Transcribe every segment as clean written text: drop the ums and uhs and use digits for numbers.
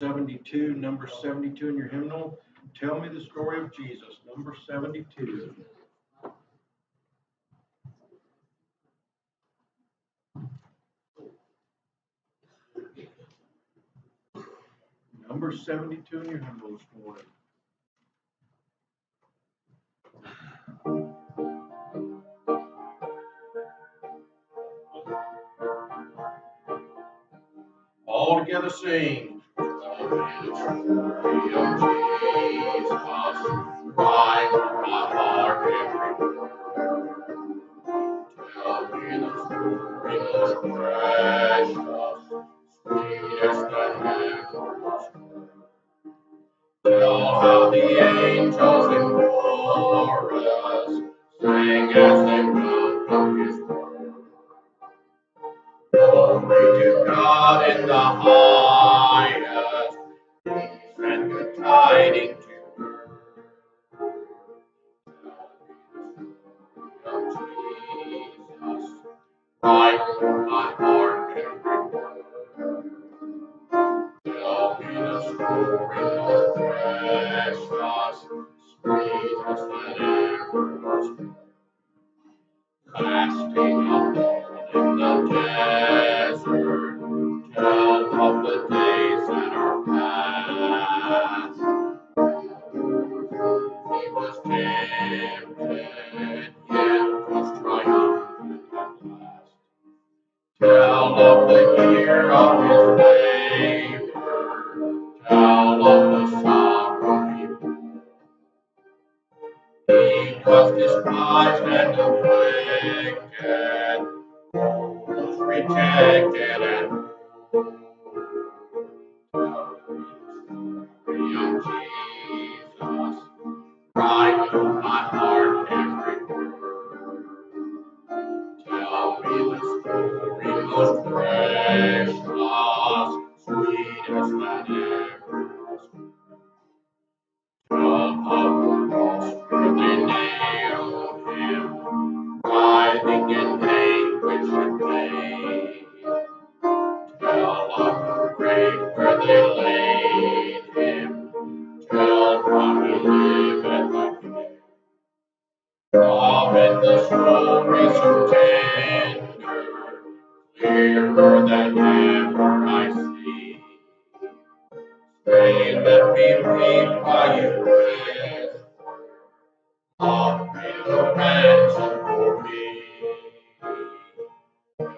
72, number 72 in your hymnal. Tell me the story of Jesus, number 72. Number 72 in your hymnal this morning. All together sing. Tell me the story of Jesus, right from my heart everywhere. Tell me the story most precious, sweetest that ever was heard. Tell how the angels in chorus sang as they welcomed His word. Glory to God in the highest, peace and good tidings to earth. Tell me the story of Jesus, right from my heart every word. Tell me the story most precious, sweetest that ever was heard. Fasting alone in the desert, tell of the days that are past. He was tempted, yet was triumphant at last. Tell of the year of His labor, tell of the sorrow He bore. He was despised and afflicted, was rejected and free of Jesus, right from my heart every word. Tell me the story most precious, sweetest that ever was heard. Tell of the cross where they nailed Him, writhing in anguish and pain. Tell of the grave where they laid Him, tell how He liveth again. Of it the story so tender, clearer than ever I see. Stay, let me read while you whisper, love paid the ransom for me. Tell me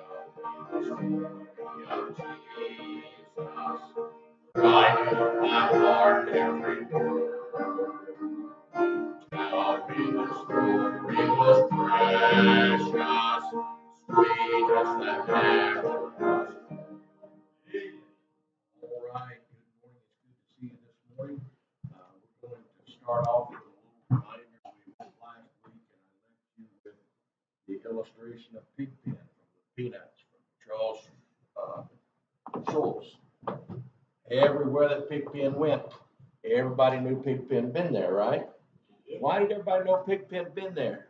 the story of Jesus, right from my heart every word. Tell me the story most precious, sweetest that ever was. All right, good morning. It's good to see you this morning. We're going to start off with a little reminder. We went last week and I left you with the illustration of Pigpen from the Peanuts from Charles Schulz. Everywhere that Pigpen went, everybody knew Pigpen been there, right? Why did everybody know Pigpen been there?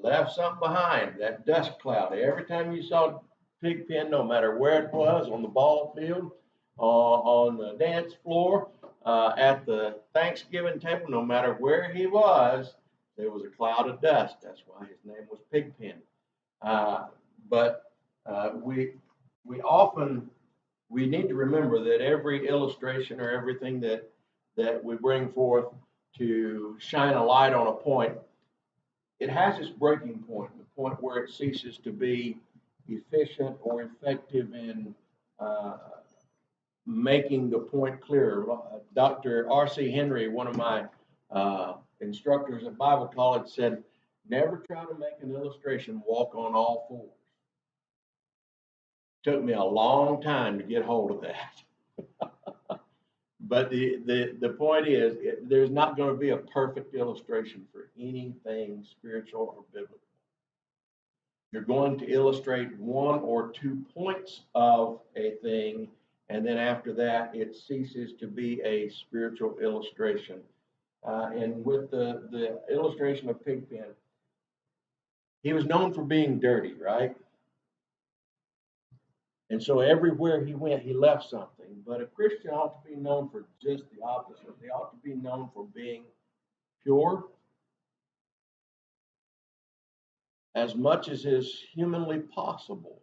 Left something behind, that dust cloud. Every time you saw Pigpen, no matter where it was, on the ball field, on the dance floor, at the Thanksgiving table, no matter where he was, there was a cloud of dust. That's why his name was Pigpen. But we often we need to remember that every illustration or everything that we bring forth to shine a light on a point, it has its breaking point, the point where it ceases to be efficient or effective in making the point clearer. Dr. R.C. Henry, one of my instructors at Bible college, said, never try to make an illustration walk on all fours. Took me a long time to get hold of that. But the point is, there's not going to be a perfect illustration for anything spiritual or biblical. You're going to illustrate one or 2 points of a thing, and then after that, it ceases to be a spiritual illustration. And with the illustration of Pigpen, he was known for being dirty, right? And so everywhere he went, he left something. But a Christian ought to be known for just the opposite. They ought to be known for being pure as much as is humanly possible.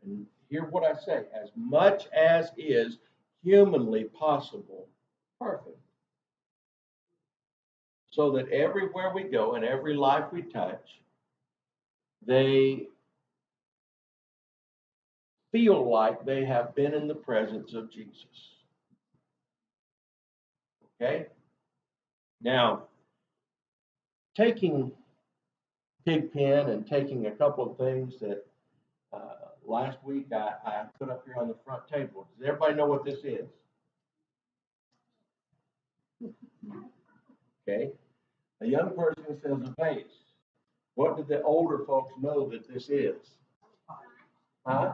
And hear what I say, as much as is humanly possible, perfect. So that everywhere we go and every life we touch, they feel like they have been in the presence of Jesus. Okay? Now, taking Pigpen and taking a couple of things that last week I put up here on the front table. Does everybody know what this is? Okay. A young person says a vase. What did the older folks know that this is? Huh?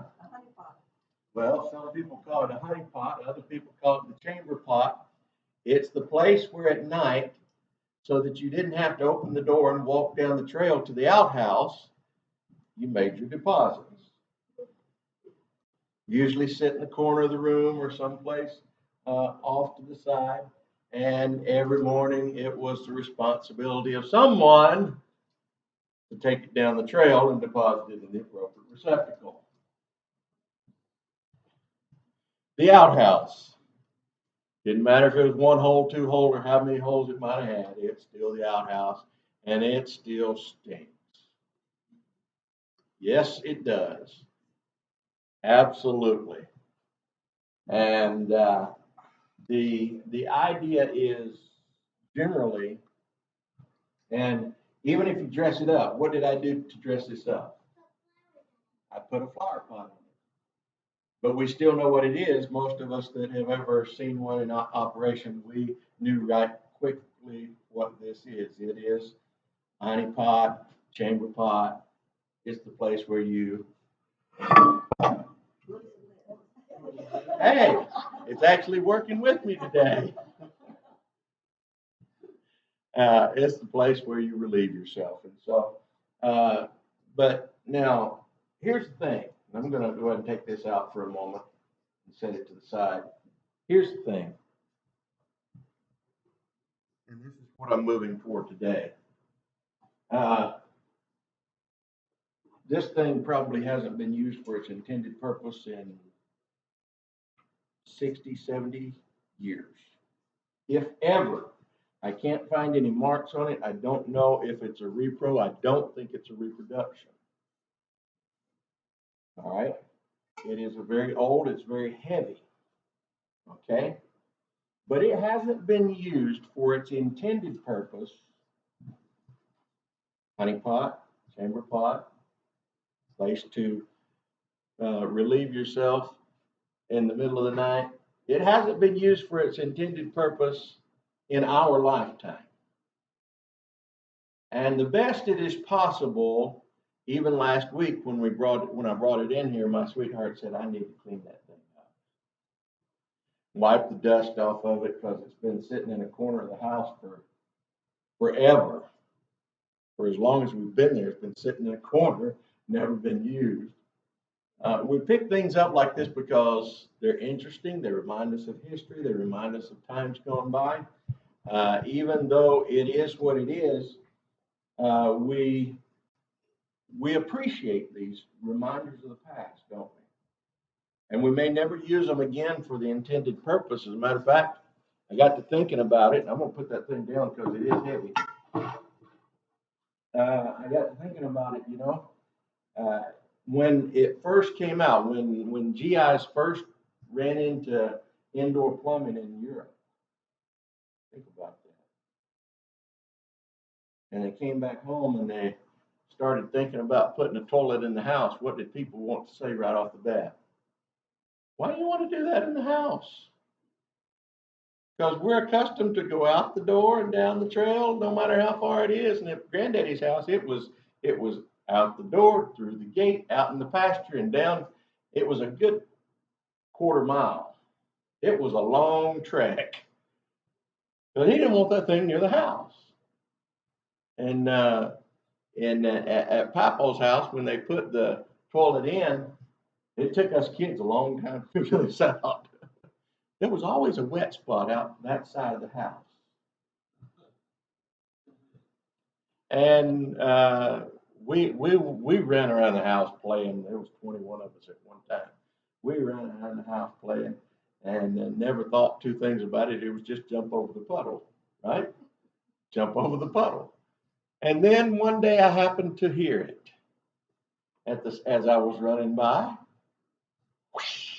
Well, some people call it a honey pot, other people call it the chamber pot. It's the place where at night, so that you didn't have to open the door and walk down the trail to the outhouse, you made your deposits. Usually sit in the corner of the room or someplace off to the side. And every morning it was the responsibility of someone to take it down the trail and deposit it in the appropriate receptacle. The outhouse. Didn't matter if it was 1 hole, 2 hole, or how many holes it might have had. It's still the outhouse, and it still stinks. Yes, it does. Absolutely. And the idea is generally, and even if you dress it up, what did I do to dress this up? I put a flower pot on it. But we still know what it is. Most of us that have ever seen one in operation, we knew right quickly what this is. It is a honey pot, chamber pot. It's the place where you, hey, it's actually working with me today. It's the place where you relieve yourself. And so, but now, here's the thing. I'm going to go ahead and take this out for a moment and set it to the side. Here's the thing. And this is what I'm moving toward today. This thing probably hasn't been used for its intended purpose in 60, 70 years. If ever. I can't find any marks on it. I don't know if it's a repro. I don't think it's a reproduction. All right. It is a very old, it's very heavy. Okay. But it hasn't been used for its intended purpose. Honey pot, chamber pot, place to relieve yourself in the middle of the night. It hasn't been used for its intended purpose in our lifetime. And the best it is possible, even last week when I brought it in here, my sweetheart said, I need to clean that thing up. Wipe the dust off of it because it's been sitting in a corner of the house for forever. For as long as we've been there, it's been sitting in a corner, never been used. We pick things up like this because they're interesting. They remind us of history. They remind us of times gone by. Even though it is what it is, we appreciate these reminders of the past, don't we? And we may never use them again for the intended purpose. As a matter of fact, I got to thinking about it. I'm going to put that thing down because it is heavy. I got to thinking about it, when it first came out, when GIs first ran into indoor plumbing in Europe. Think about that. And they came back home and they started thinking about putting a toilet in the house. What did people want to say right off the bat? Why do you want to do that in the house? Because we're accustomed to go out the door and down the trail, no matter how far it is. And at Granddaddy's house, it was out the door, through the gate, out in the pasture, and down. It was a good quarter mile. It was a long trek. But he didn't want that thing near the house. And at Papa's house, when they put the toilet in, it took us kids a long time to figure this out. there was always a wet spot out that side of the house. And we ran around the house playing. There was 21 of us at one time. We ran around the house playing, and never thought two things about it. It was just jump over the puddle, right? Jump over the puddle. And then one day I happened to hear it as I was running by. Whoosh,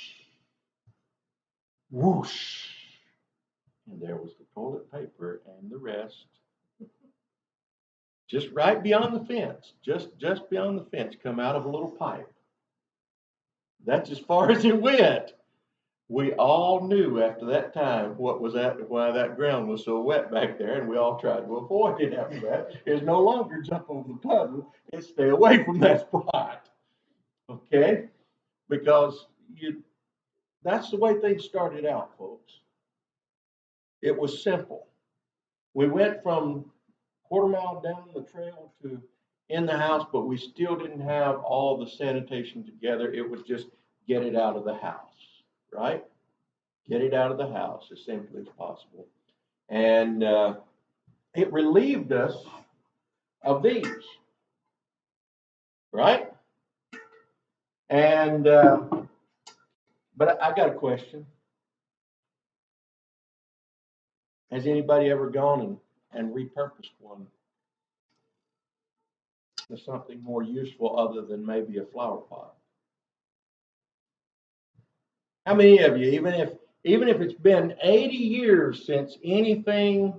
whoosh. And there was the toilet paper and the rest. Just right beyond the fence, just beyond the fence, come out of a little pipe. That's as far as it went. We all knew after that time why that ground was so wet back there, and we all tried to avoid it after that. It's no longer jump over the puddle, it's stay away from that spot. Okay? Because that's the way things started out, folks. It was simple. We went from quarter mile down the trail to in the house, but we still didn't have all the sanitation together. It was just get it out of the house, right? Get it out of the house as simply as possible. And it relieved us of these, right? And, but I got a question. Has anybody ever gone and repurposed one to something more useful other than maybe a flower pot? How many of you, even if it's been 80 years since anything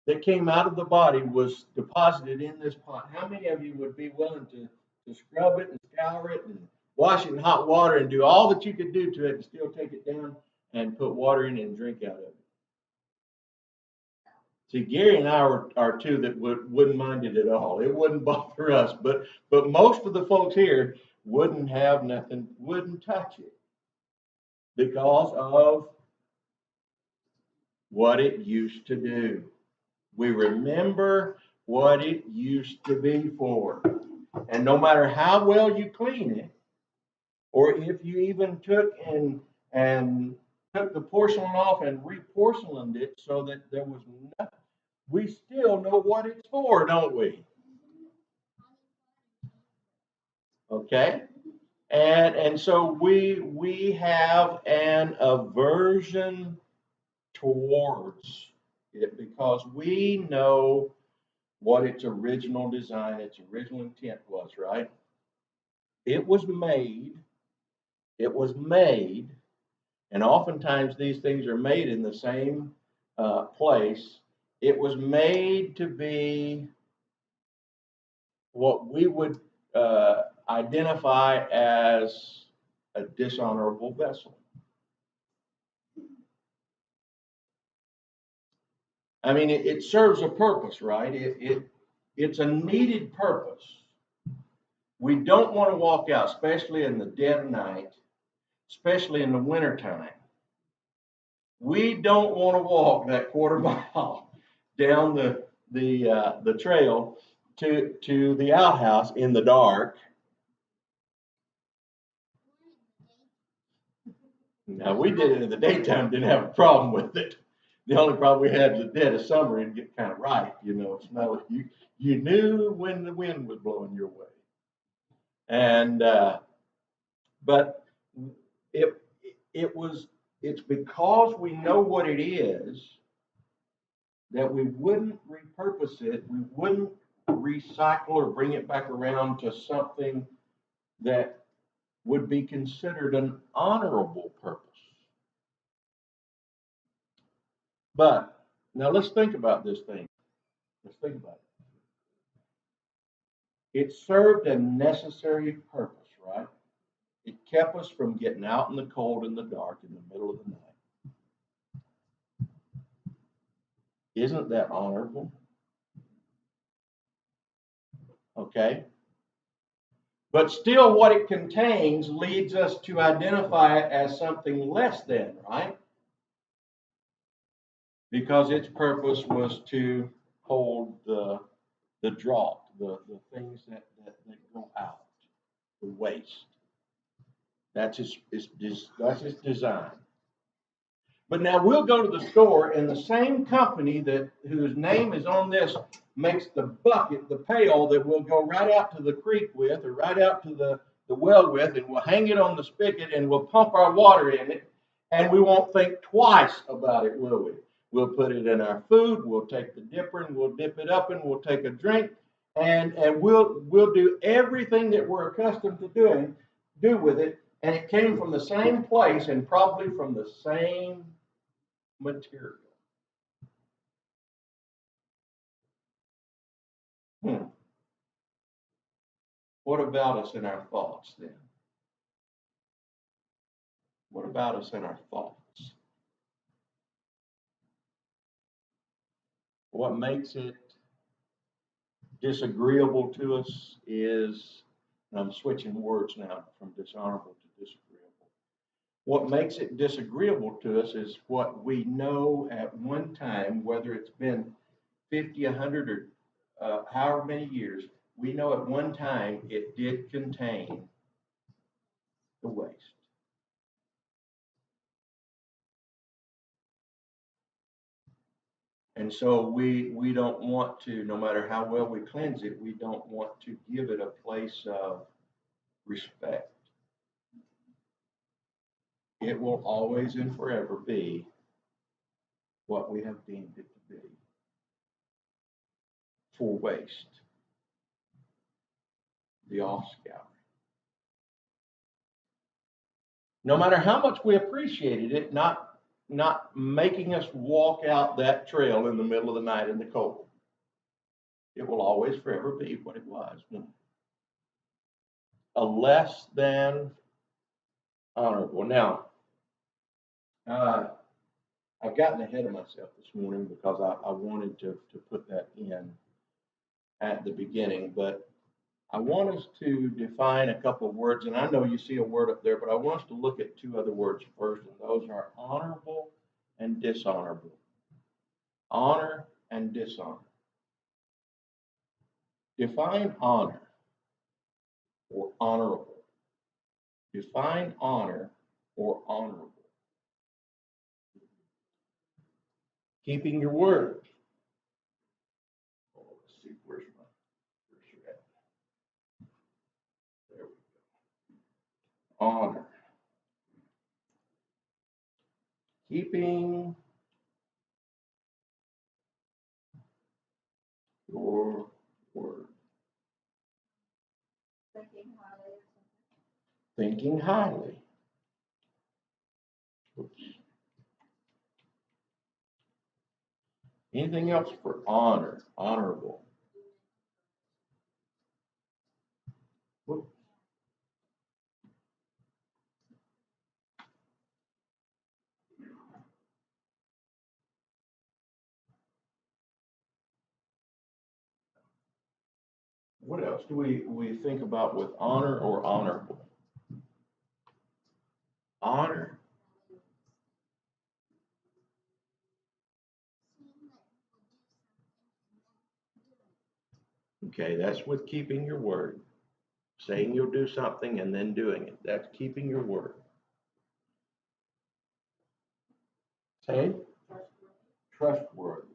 that came out of the body was deposited in this pot, how many of you would be willing to scrub it and scour it and wash it in hot water and do all that you could do to it and still take it down and put water in it and drink out of it? See, Gary and I are two that wouldn't mind it at all. It wouldn't bother us, but most of the folks here wouldn't have nothing, wouldn't touch it because of what it used to do. We remember what it used to be for. And no matter how well you clean it, or if you even took and took the porcelain off and re-porcelained it so that there was nothing, we still know what it's for, don't we? Okay? And so we have an aversion towards it because we know what its original design, its original intent was, right? It was made, and oftentimes these things are made in the same place. It was made to be what we would identify as a dishonorable vessel. I mean, it serves a purpose, right? It's a needed purpose. We don't want to walk out, especially in the dead of night, especially in the wintertime. We don't want to walk that quarter mile down the trail to the outhouse in the dark. Now, we did it in the daytime, didn't have a problem with it. The only problem we had was the dead of summer and get kind of ripe, smell it. You knew when the wind was blowing your way. And but it's because we know what it is that we wouldn't repurpose it, we wouldn't recycle or bring it back around to something that would be considered an honorable purpose. But now let's think about this thing. Let's think about it. It served a necessary purpose, right? It kept us from getting out in the cold and the dark in the middle of the night. Isn't that honorable? Okay. But still, what it contains leads us to identify it as something less than, right? Because its purpose was to hold the draught, the things that go out, the waste. That's its design. But now we'll go to the store and the same company that whose name is on this makes the bucket, the pail that we'll go right out to the creek with or right out to the well with, and we'll hang it on the spigot and we'll pump our water in it, and we won't think twice about it, will we? We'll put it in our food, we'll take the dipper and we'll dip it up and we'll take a drink, and we'll do everything that we're accustomed to do with it, and it came from the same place and probably from the same material. Hmm. What about us in our thoughts then? What about us in our thoughts? What makes it disagreeable to us is, and I'm switching words now from dishonorable to disagreeable. What makes it disagreeable to us is what we know at one time, whether it's been 50, 100, or however many years, we know at one time it did contain the waste. And so we don't want to, no matter how well we cleanse it, we don't want to give it a place of respect. It will always and forever be what we have deemed it to be, for waste, the offscour. No matter how much we appreciated it, not making us walk out that trail in the middle of the night in the cold. It will always forever be what it was. A less than honorable. Now, I've gotten ahead of myself this morning because I wanted to put that in at the beginning, but I want us to define a couple of words, and I know you see a word up there, but I want us to look at two other words first, and those are honorable and dishonorable. Honor and dishonor. Define honor or honorable. Define honor or honorable. Keeping your word. Oh, let's see, where's my cursor at? There we go. Honor. Keeping your word. Thinking highly. Oops. Anything else for honor, honorable? Oops. What else do we think about with honor or honorable? Honor. Okay, that's with keeping your word. Saying you'll do something and then doing it. That's keeping your word. Say, trustworthy.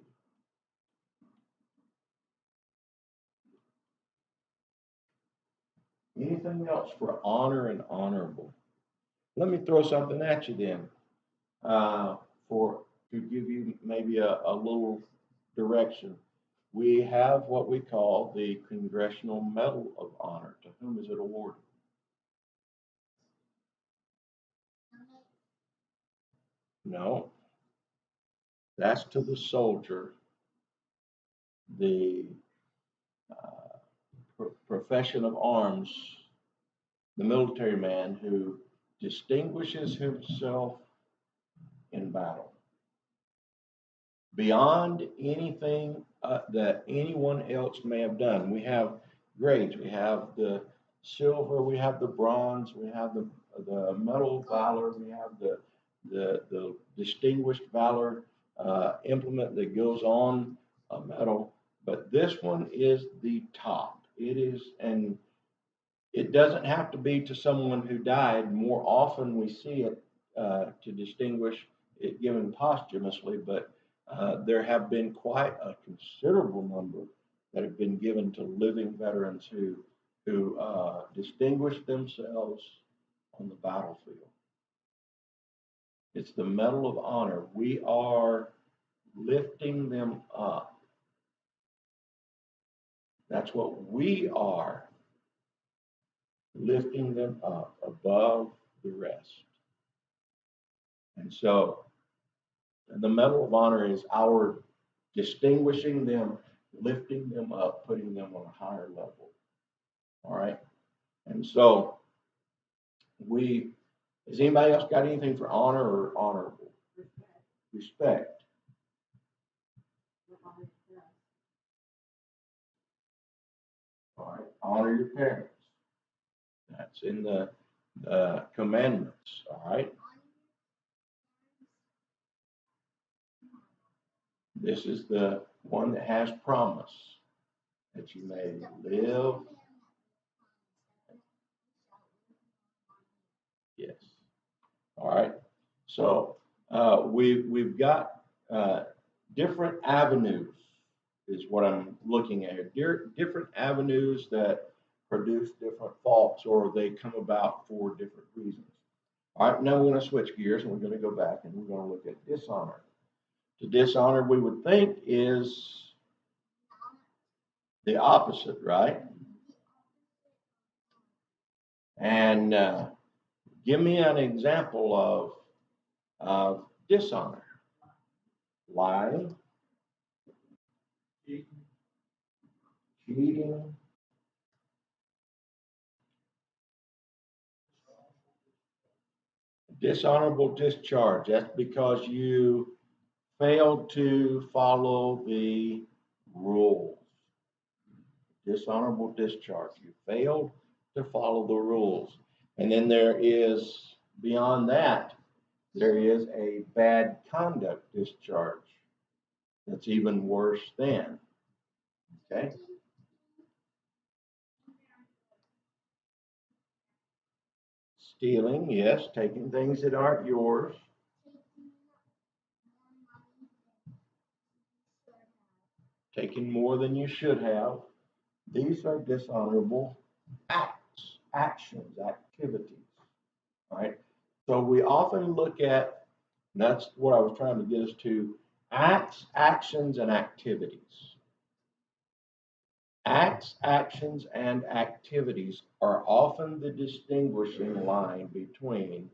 Anything else for honor and honorable? Let me throw something at you then, for to give you maybe a little direction. We have what we call the Congressional Medal of Honor. To whom is it awarded? No, that's to the soldier, the profession of arms, the military man who distinguishes himself in battle beyond anything that anyone else may have done. We have grades. We have the silver. We have the bronze. We have the medal of valor. We have the distinguished valor implement that goes on a medal. But this one is the top. It is, and it doesn't have to be to someone who died. More often we see it to distinguish it given posthumously, but there have been quite a considerable number that have been given to living veterans who distinguished themselves on the battlefield. It's the Medal of Honor. We are lifting them up. That's what we are, lifting them up above the rest. And so the Medal of Honor is our distinguishing them, lifting them up, putting them on a higher level. All right. And so has anybody else got anything for honor or honorable? Respect. All right. Honor your parents. That's in the commandments. All right. This is the one that has promise that you may live. Yes. All right. So we've got different avenues is what I'm looking at here. Different avenues that produce different faults, or they come about for different reasons. All right, now we're going to switch gears and we're going to go back and we're going to look at dishonor. The dishonor we would think is the opposite, right? And give me an example of dishonor. Lying, cheating, dishonorable discharge. That's because you failed to follow the rules. Dishonorable discharge. You failed to follow the rules. And then there is, beyond that, there is a bad conduct discharge. That's even worse than. Okay? Stealing, yes, taking things that aren't yours. Taking more than you should have. These are dishonorable acts, actions, activities. Right? So we often look at, and that's what I was trying to get us to, acts, actions, and activities. Acts, actions, and activities are often the distinguishing line between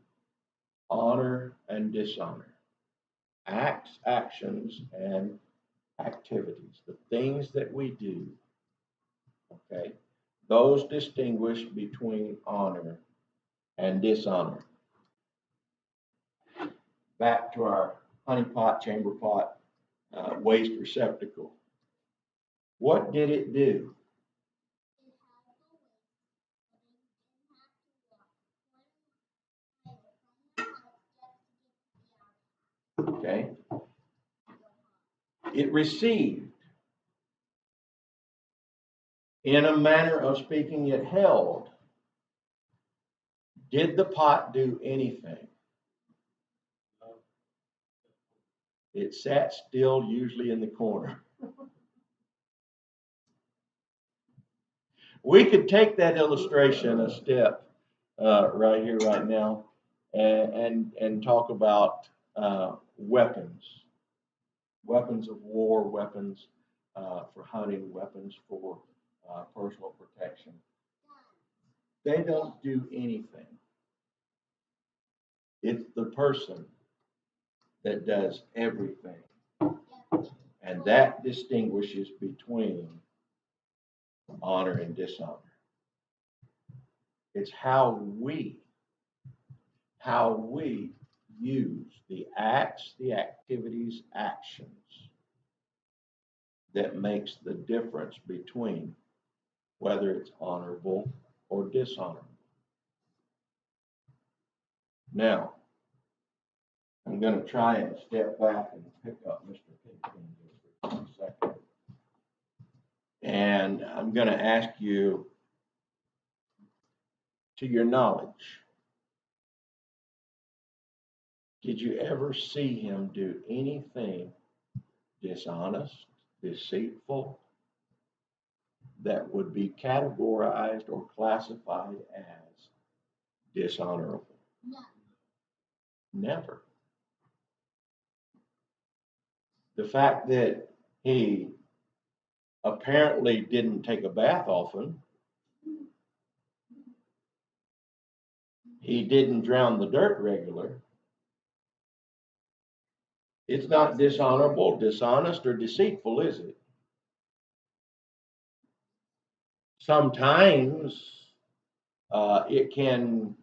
honor and dishonor. Acts, actions, and activities, the things that we do, okay, those distinguish between honor and dishonor. Back to our honey pot, chamber pot, waste receptacle. What did it do? Okay. It received. In a manner of speaking, it held. Did the pot do anything? It sat still, usually in the corner. We could take that illustration a step right here, right now, and talk about weapons of war, weapons for hunting, weapons for personal protection. They don't do anything. It's the person that does everything. And that distinguishes between honor and dishonor. It's how we use the acts, the activities, actions that makes the difference between whether it's honorable or dishonorable. Now, I'm going to try and step back and pick up Mr. Pigpen for 1 second. And I'm going to ask you, to your knowledge, Did you ever see him do anything dishonest, deceitful, that would be categorized or classified as dishonorable? No. Never. The fact that he apparently didn't take a bath often, he didn't drown the dirt regular, it's not dishonorable, dishonest, or deceitful, is it? Sometimes it can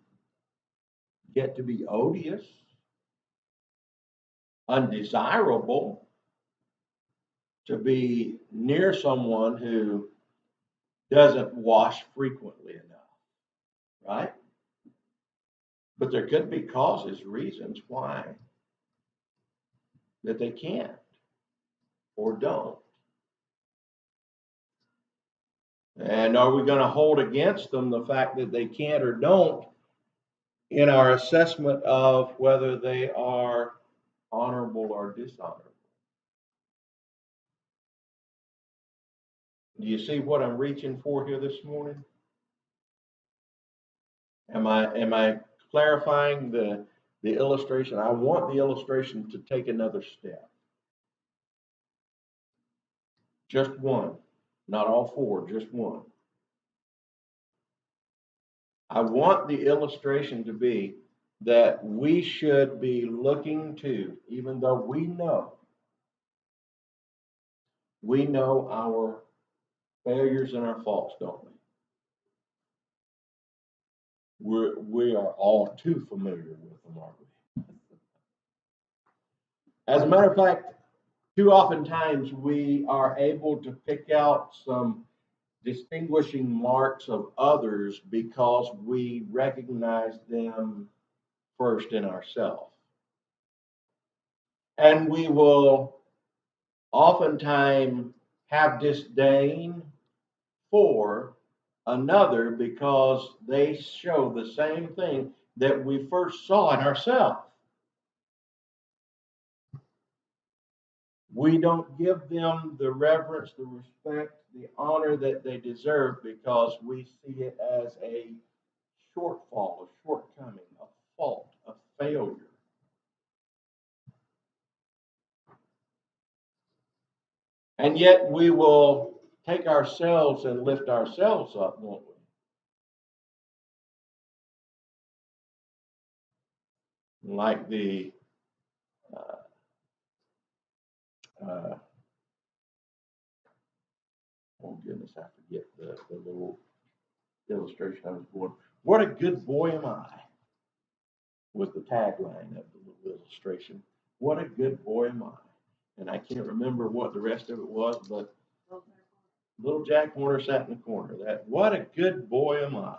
get to be odious, undesirable to be near someone who doesn't wash frequently enough, right? But there could be causes, reasons why that they can't or don't. And are we going to hold against them the fact that they can't or don't in our assessment of whether they are honorable or dishonorable? Do you see what I'm reaching for here this morning? Am I clarifying the illustration? I want the illustration to take another step. Just one, not all four, just one. I want the illustration to be that we should be looking to, even though we know our failures and our faults, don't we? We are all too familiar with them, aren't we? As a matter of fact, too oftentimes we are able to pick out some distinguishing marks of others because we recognize them first in ourselves. And we will oftentimes have disdain for another because they show the same thing that we first saw in ourselves. We don't give them the reverence, the respect, the honor that they deserve because we see it as a shortfall, a shortcoming, a fault, a failure. And yet we will take ourselves and lift ourselves up, won't we? Like the oh goodness, I forget the little illustration I was going. What a good boy am I, was the tagline of the little illustration. What a good boy am I. And I can't remember what the rest of it was, but little Jack Horner sat in the corner. That, what a good boy am I.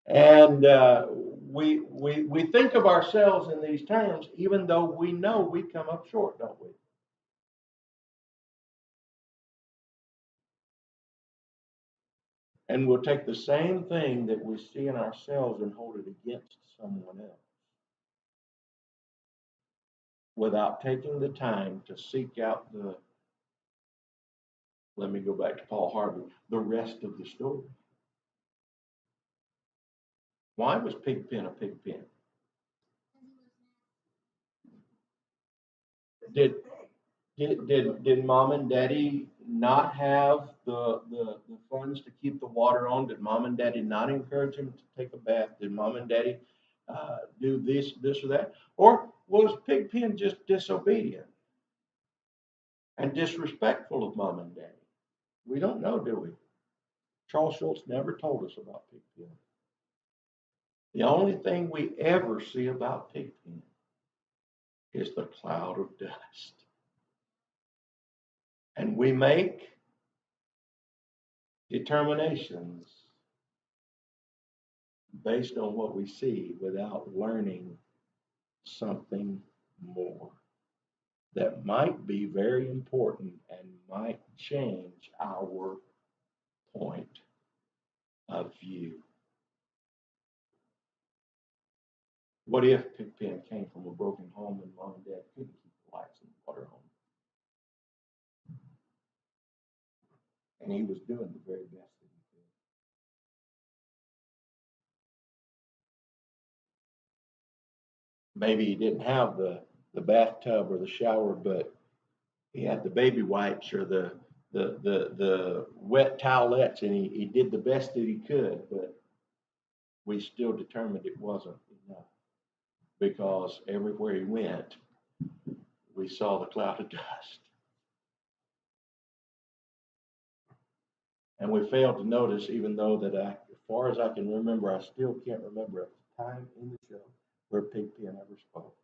And we think of ourselves in these terms, even though we know we come up short, don't we? And we'll take the same thing that we see in ourselves and hold it against someone else without taking the time to seek out the, let me go back to Paul Harvey, the rest of the story. Why was Pigpen a Pigpen? Did mom and daddy not have the funds to keep the water on? Did mom and daddy not encourage him to take a bath? Did mom and daddy do this or that? Or was Pigpen just disobedient and disrespectful of mom and daddy? We don't know, do we? Charles Schulz never told us about Pigpen. The only thing we ever see about Pigpen is the cloud of dust. And we make determinations based on what we see without learning something more that might be very important and might change our point of view. What if Pigpen came from a broken home and mom and dad couldn't keep the lights and water on? And he was doing the very best that he could. Maybe he didn't have the bathtub or the shower, but he had the baby wipes or the wet towelettes, and he did the best that he could, but we still determined it wasn't enough, because everywhere he went, we saw the cloud of dust. And we failed to notice, even though that as far as I can remember, I still can't remember a time in the show where Pigpen ever spoke,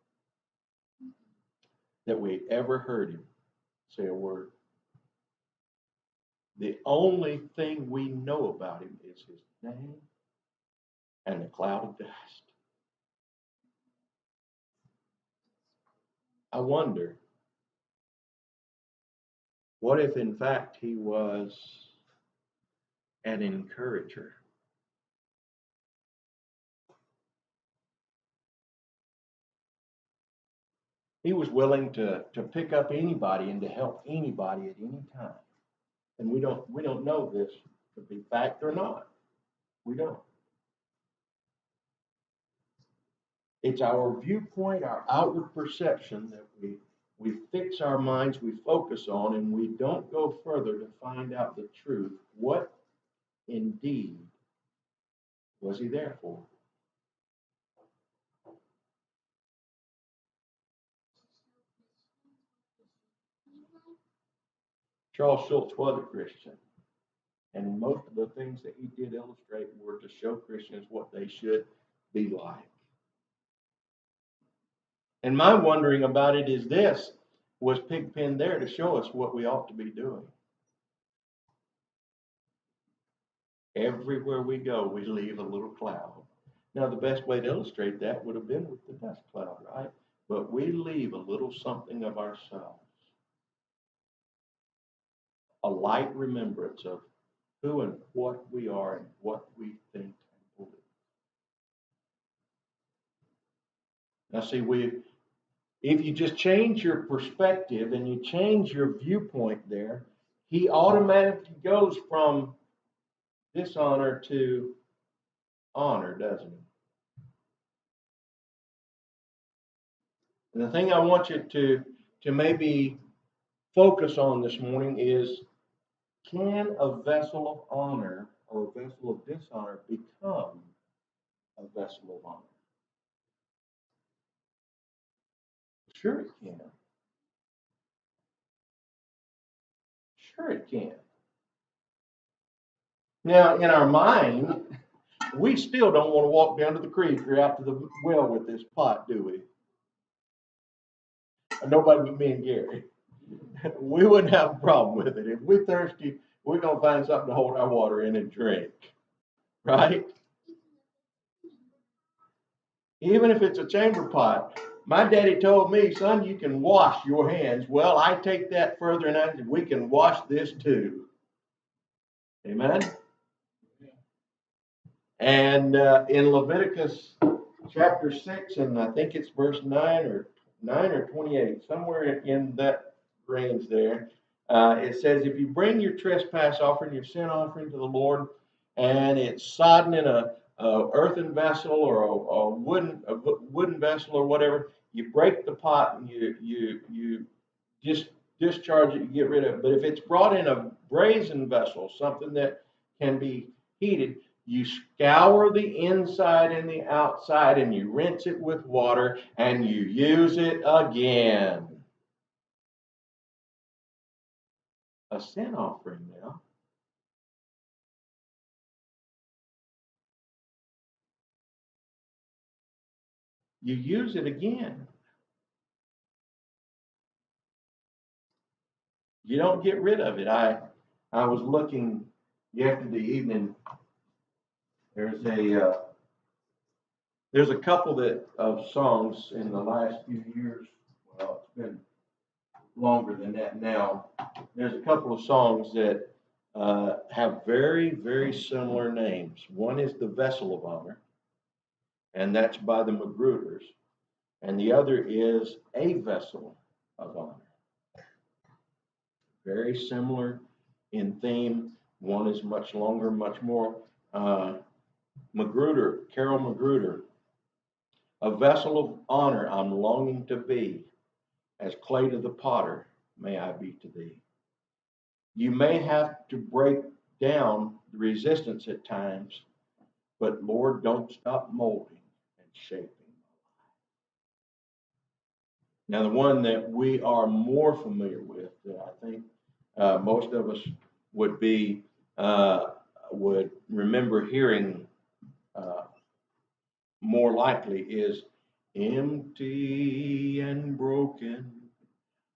that we ever heard him say a word. The only thing we know about him is his name and the cloud of dust. I wonder, what if in fact he was an encourager? He was willing to pick up anybody and to help anybody at any time. And we don't know this to be fact or not. We don't. It's our viewpoint, our outward perception that we fix our minds, we focus on, and we don't go further to find out the truth. What indeed was he there for? Charles Schultz was a Christian, and most of the things that he did illustrate were to show Christians what they should be like. And my wondering about it is this: was Pigpen there to show us what we ought to be doing? Everywhere we go, we leave a little cloud. Now, the best way to illustrate that would have been with the dust cloud, right? But we leave a little something of ourselves, a light remembrance of who and what we are and what we think and believe. Now, see, if you just change your perspective and you change your viewpoint there, he automatically goes from dishonor to honor, doesn't he? And the thing I want you to maybe focus on this morning is, can a vessel of honor or a vessel of dishonor become a vessel of honor? Sure it can. Sure it can. Now, in our mind, we still don't want to walk down to the creek or out to the well with this pot, do we? Nobody but me and Gary. We wouldn't have a problem with it. If we're thirsty, we're going to find something to hold our water in and drink, right? Even if it's a chamber pot. My daddy told me, son, you can wash your hands. Well, I take that further and I said, we can wash this too. Amen? And in Leviticus chapter 6, and I think it's verse 9 or 28, somewhere in that range there, it says, if you bring your trespass offering, your sin offering to the Lord, and it's sodden in a earthen vessel or a wooden vessel or whatever, you break the pot and you just discharge it, you get rid of it. But if it's brought in a brazen vessel, something that can be heated, you scour the inside and the outside and you rinse it with water and you use it again. A sin offering now. You use it again. You don't get rid of it. I was looking yesterday evening. There's a couple of songs in the last few years. Well, it's been longer than that now. There's a couple of songs that have very, very similar names. One is The Vessel of Honor, and that's by the Magruders. And the other is a vessel of honor. Very similar in theme. One is much longer, much more. Magruder, Carol Magruder, a vessel of honor I'm longing to be, as clay to the potter may I be to thee. You may have to break down the resistance at times, but Lord, don't stop molding and shaping. Now, the one that we are more familiar with, that I think most of us would be would remember hearing more likely, is empty and broken.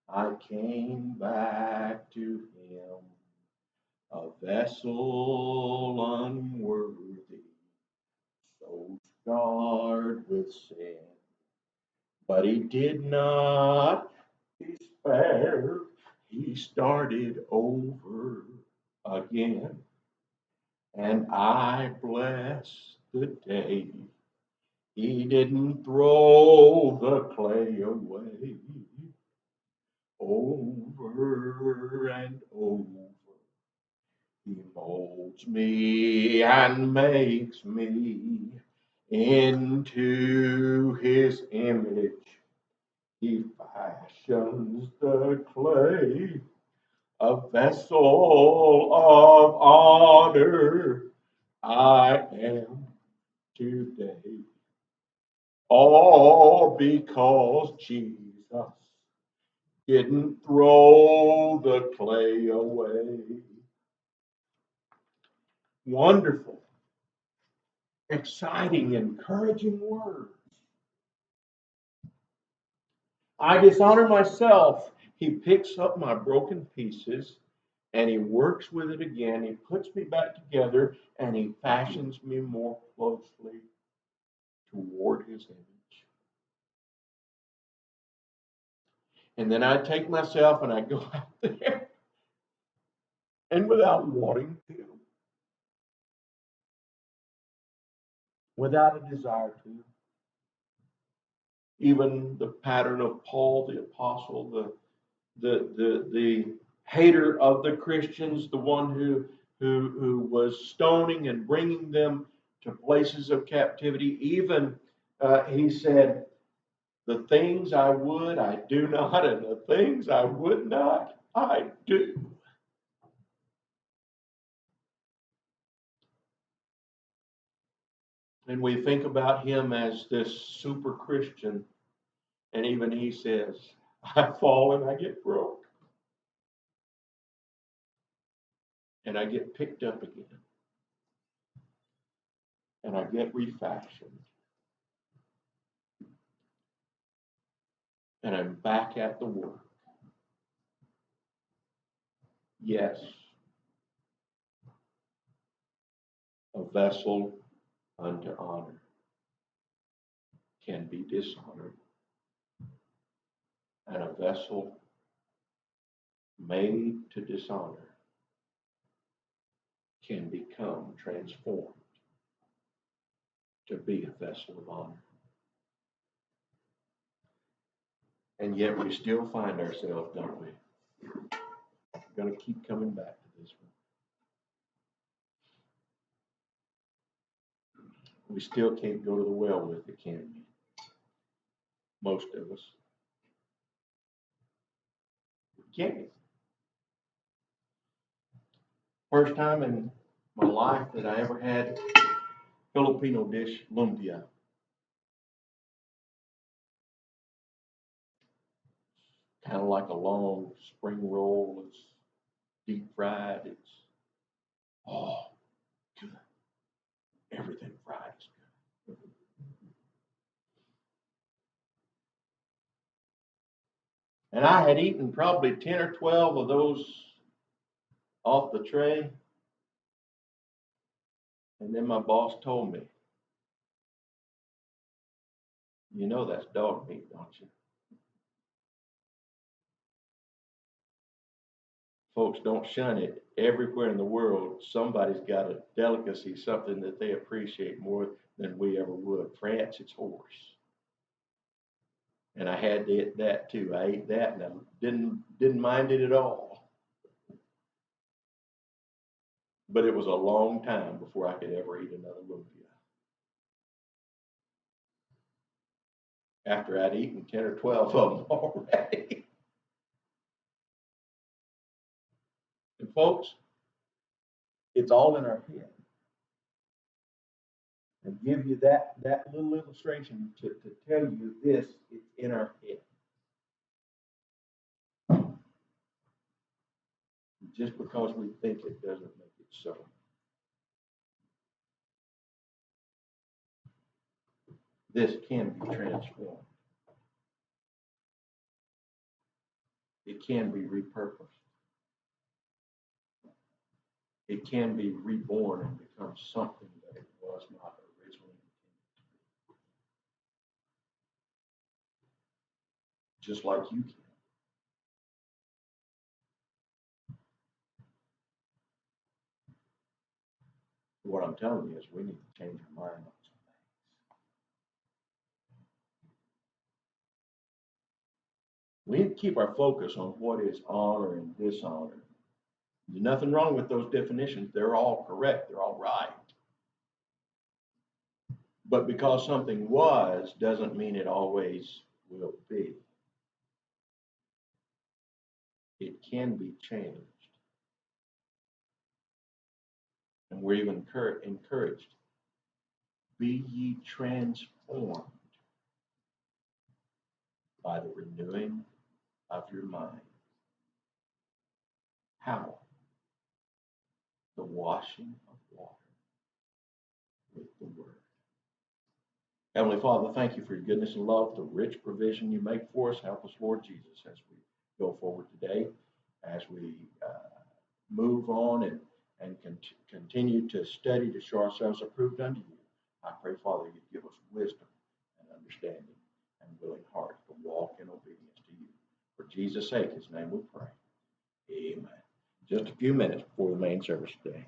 I came back to him, a vessel unworthy, so scarred with sin. But he did not despair. He started over again. And I bless the day he didn't throw the clay away. Over and over, he molds me and makes me into his image. He fashions the clay, a vessel of honor I am today. All because Jesus didn't throw the clay away. Wonderful, exciting, encouraging words. I dishonor myself. He picks up my broken pieces and he works with it again. He puts me back together and he fashions me more closely toward his image. And then I take myself and I go out there and without wanting to, without a desire to, even the pattern of Paul the apostle, the hater of the Christians, the one who was stoning and bringing them to places of captivity. Even he said, the things I would, I do not, and the things I would not, I do. And we think about him as this super Christian, and even he says, I fall and I get broke. And I get picked up again. And I get refashioned. And I'm back at the work. Yes, a vessel unto honor can be dishonored, and a vessel made to dishonor can become transformed to be a vessel of honor. And yet we still find ourselves, don't we? We're going to keep coming back to this one. We still can't go to the well with it, can we? Most of us. We can't. First time in my life that I ever had Filipino dish, lumpia. Kind of like a long spring roll. It's deep fried. It's, oh, good. Everything fried is good. And I had eaten probably 10 or 12 of those off the tray. And then my boss told me, you know that's dog meat, don't you? Folks, don't shun it. Everywhere in the world, somebody's got a delicacy, something that they appreciate more than we ever would Francis horse. And I had to eat that too. I ate that and I didn't mind it at all. But it was a long time before I could ever eat another lumpia. After I'd eaten 10 or 12 of them already. And folks, it's all in our head. And give you that little illustration to tell you this, it's in our head. Just because we think it doesn't make it so. This can be transformed. It can be repurposed. It can be reborn and become something that it was not originally intended to be. Just like you can. What I'm telling you is we need to change our mind on some things. We need to keep our focus on what is honor and dishonor. There's nothing wrong with those definitions. They're all correct. They're all right. But because something was doesn't mean it always will be. It can be changed. And we're even encouraged. Be ye transformed by the renewing of your mind. How? The washing of water with the word. Heavenly Father, thank you for your goodness and love, the rich provision you make for us. Help us, Lord Jesus, as we go forward today, as we move on and continue to study to show ourselves approved unto you. I pray, Father, you give us wisdom and understanding and willing heart to walk in obedience to you. For Jesus' sake, his name we pray. Amen. Just a few minutes before the main service today.